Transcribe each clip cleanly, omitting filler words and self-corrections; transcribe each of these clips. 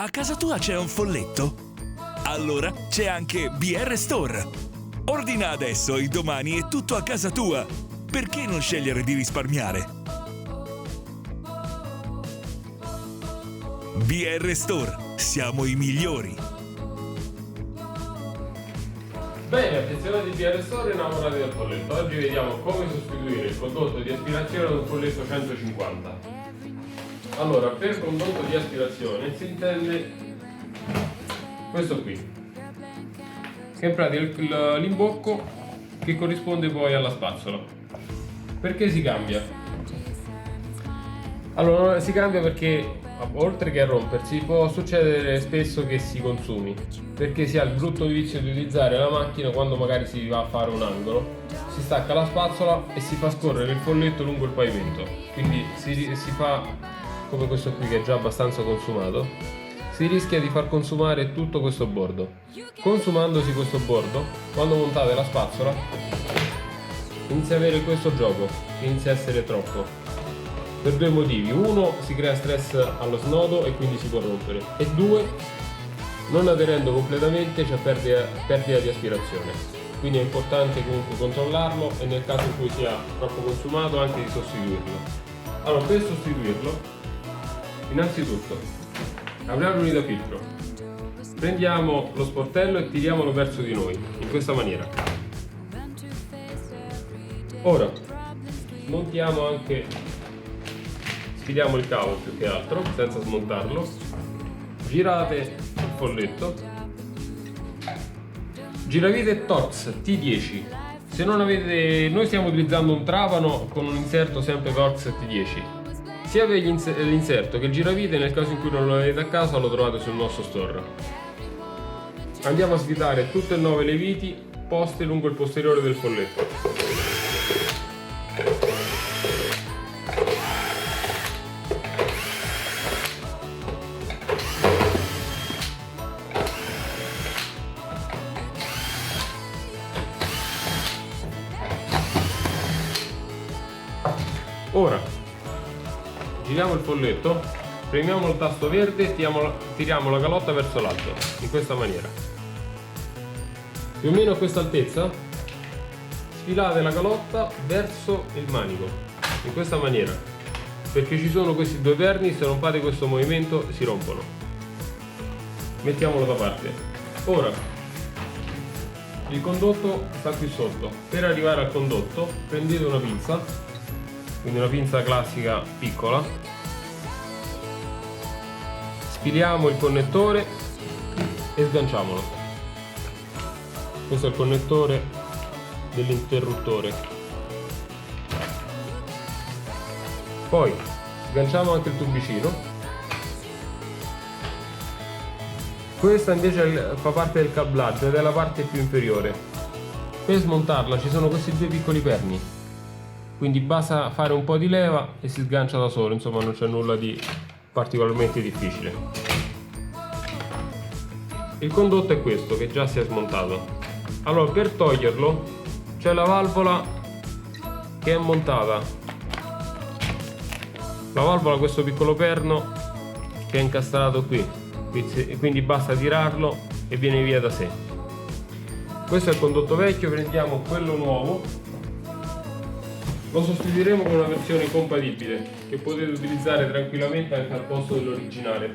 A casa tua c'è un folletto? Allora c'è anche BR Store. Ordina adesso e domani è tutto a casa tua. Perché non scegliere di risparmiare? BR Store, siamo i migliori. Bene, affezionati di BR Store, innamorati del folletto. Oggi vediamo come sostituire il condotto di aspirazione ad un folletto 150. Allora, per condotto di aspirazione si intende questo qui, che in pratica è l'imbocco che corrisponde poi alla spazzola. Perché si cambia? Allora, si cambia perché oltre che a rompersi può succedere spesso che si consumi, perché si ha il brutto vizio di utilizzare la macchina quando magari si va a fare un angolo, si stacca la spazzola e si fa scorrere il folletto lungo il pavimento, quindi si fa come questo qui che è già abbastanza consumato, si rischia di far consumare tutto questo bordo. Consumandosi questo bordo, quando montate la spazzola inizia a avere questo gioco, inizia a essere troppo, per due motivi: uno, si crea stress allo snodo e quindi si può rompere, e due, non aderendo completamente c'è perdita di aspirazione, quindi è importante comunque controllarlo e nel caso in cui sia troppo consumato anche di sostituirlo. Allora, per sostituirlo, innanzitutto apriamo l'unità filtro, prendiamo lo sportello e tiriamolo verso di noi in questa maniera. Ora smontiamo anche, stiliamo il cavo più che altro senza smontarlo, girate il folletto, giravite Torx T10. Se non avete, noi stiamo utilizzando un trapano con un inserto sempre Torx T10. Sia per l'inserto che il giravite, nel caso in cui non lo avete a casa, lo trovate sul nostro store. Andiamo a svitare tutte e 9 le viti poste lungo il posteriore del folletto. Ora giriamo il folletto, premiamo il tasto verde e tiriamo la calotta verso l'alto, in questa maniera. Più o meno a questa altezza sfilate la calotta verso il manico, in questa maniera, perché ci sono questi due perni, se non fate questo movimento si rompono. Mettiamolo da parte. Ora, il condotto sta qui sotto. Per arrivare al condotto prendete una pinza, quindi una pinza classica piccola, sfiliamo il connettore e sganciamolo. Questo è il connettore dell'interruttore. Poi sganciamo anche il tubicino. Questa invece fa parte del cablaggio ed è la parte più inferiore. Per smontarla ci sono questi due piccoli perni, quindi basta fare un po' di leva e si sgancia da solo, insomma non c'è nulla di particolarmente difficile. Il condotto è questo, che già si è smontato. Allora, per toglierlo c'è la valvola che è montata, la valvola, questo piccolo perno che è incastrato qui, quindi basta tirarlo e viene via da sé. Questo è il condotto vecchio, prendiamo quello nuovo. Lo sostituiremo con una versione compatibile che potete utilizzare tranquillamente anche al posto dell'originale.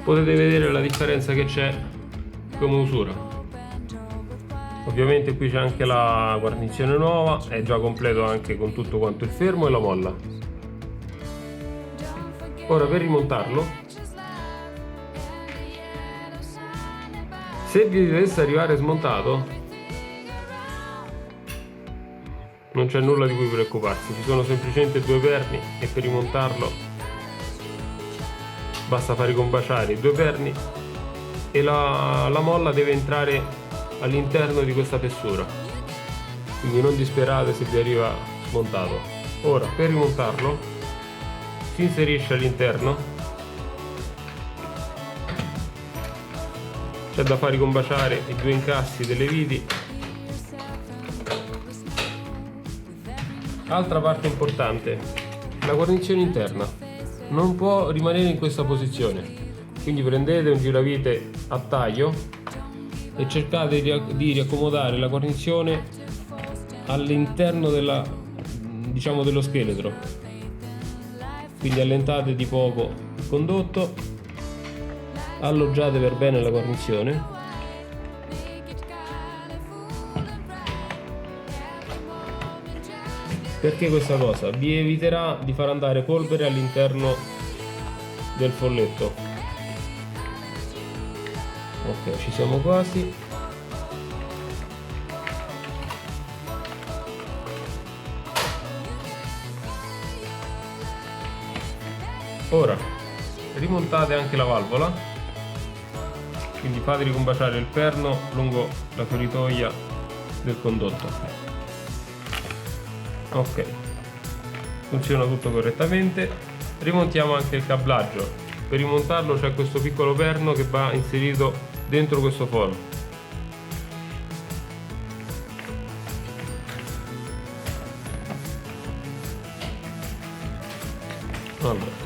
Potete vedere la differenza che c'è come usura. Ovviamente qui c'è anche la guarnizione nuova, è già completo anche con tutto quanto il fermo e la molla. Ora, per rimontarlo, se vi dovesse arrivare smontato, non c'è nulla di cui preoccuparsi, ci sono semplicemente due perni e per rimontarlo basta fare combaciare i due perni e la molla deve entrare all'interno di questa fessura, quindi non disperate se vi arriva smontato. Ora, per rimontarlo si inserisce all'interno, c'è da far ricombaciare i due incassi delle viti Altra parte importante, la guarnizione interna non può rimanere in questa posizione, quindi prendete un giravite a taglio e cercate di riaccomodare la guarnizione all'interno dello scheletro, quindi allentate di poco il condotto, alloggiate per bene la guarnizione. Perché questa cosa? Vi eviterà di far andare polvere all'interno del folletto. Ok, ci siamo quasi. Ora rimontate anche la valvola, quindi fate ricombaciare il perno lungo la feritoia del condotto. Ok, funziona tutto correttamente. Rimontiamo anche il cablaggio. Per rimontarlo c'è questo piccolo perno che va inserito dentro questo foro. Allora,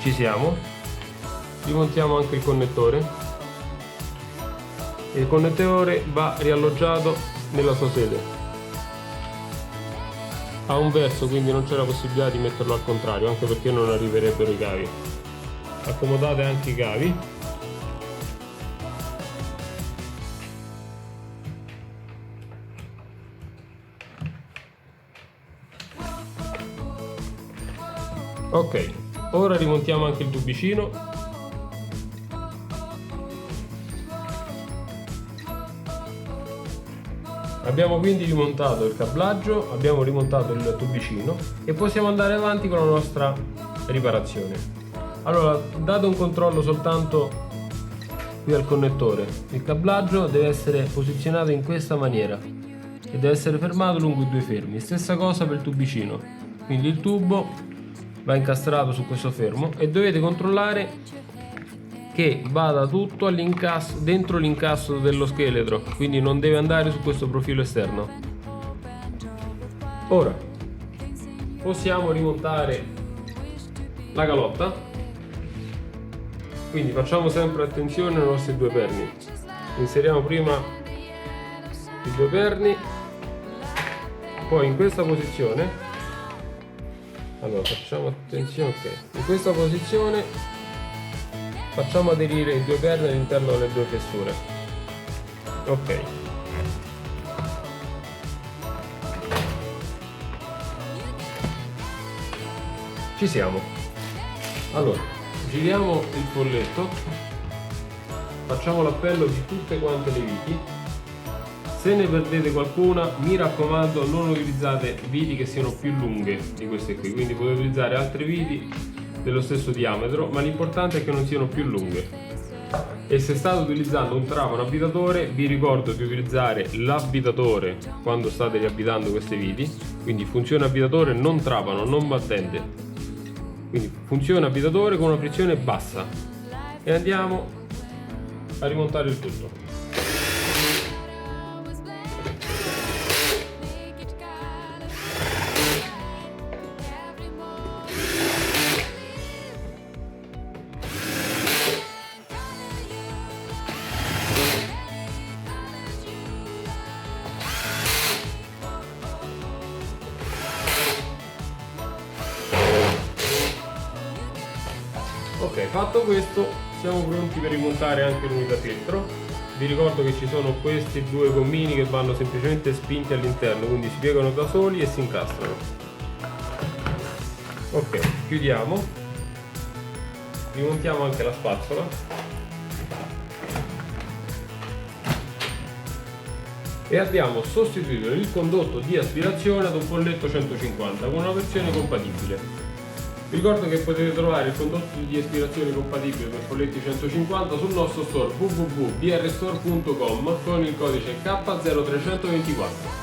ci siamo. Rimontiamo anche il connettore. Il connettore va rialloggiato nella sua sede. Ha un verso, quindi non c'è la possibilità di metterlo al contrario, anche perché non arriverebbero i cavi. Accomodate anche i cavi. Ok, ora rimontiamo anche il tubicino. Abbiamo quindi rimontato il cablaggio, abbiamo rimontato il tubicino e possiamo andare avanti con la nostra riparazione. Allora, date un controllo soltanto qui al connettore. Il cablaggio deve essere posizionato in questa maniera e deve essere fermato lungo i due fermi. Stessa cosa per il tubicino, quindi il tubo va incastrato su questo fermo e dovete controllare che vada tutto dentro l'incasso dello scheletro, quindi non deve andare su questo profilo esterno. Ora possiamo rimontare la calotta, quindi facciamo sempre attenzione ai nostri due perni. Inseriamo prima i due perni, poi in questa posizione, allora facciamo attenzione, ok, in questa posizione facciamo aderire i due perni all'interno delle due fessure. Ok, ci siamo. Allora, giriamo il folletto, facciamo l'appello di tutte quante le viti. Se ne perdete qualcuna, mi raccomando, non utilizzate viti che siano più lunghe di queste qui, quindi potete utilizzare altre viti dello stesso diametro, ma l'importante è che non siano più lunghe. E se state utilizzando un trapano avvitatore, vi ricordo di utilizzare l'avvitatore quando state riavvitando queste viti, quindi funzione avvitatore, non trapano, non battente, quindi funzione avvitatore con una frizione bassa. E andiamo a rimontare il tutto. Ok, fatto questo siamo pronti per rimontare anche l'unità filtro. Vi ricordo che ci sono questi due gommini che vanno semplicemente spinti all'interno, quindi si piegano da soli e si incastrano. Ok, chiudiamo, rimontiamo anche la spazzola e abbiamo sostituito il condotto di aspirazione ad un folletto 150 con una versione compatibile. Vi ricordo che potete trovare il condotto di aspirazione compatibile per folletti 150 sul nostro store www.brstore.com con il codice K0324.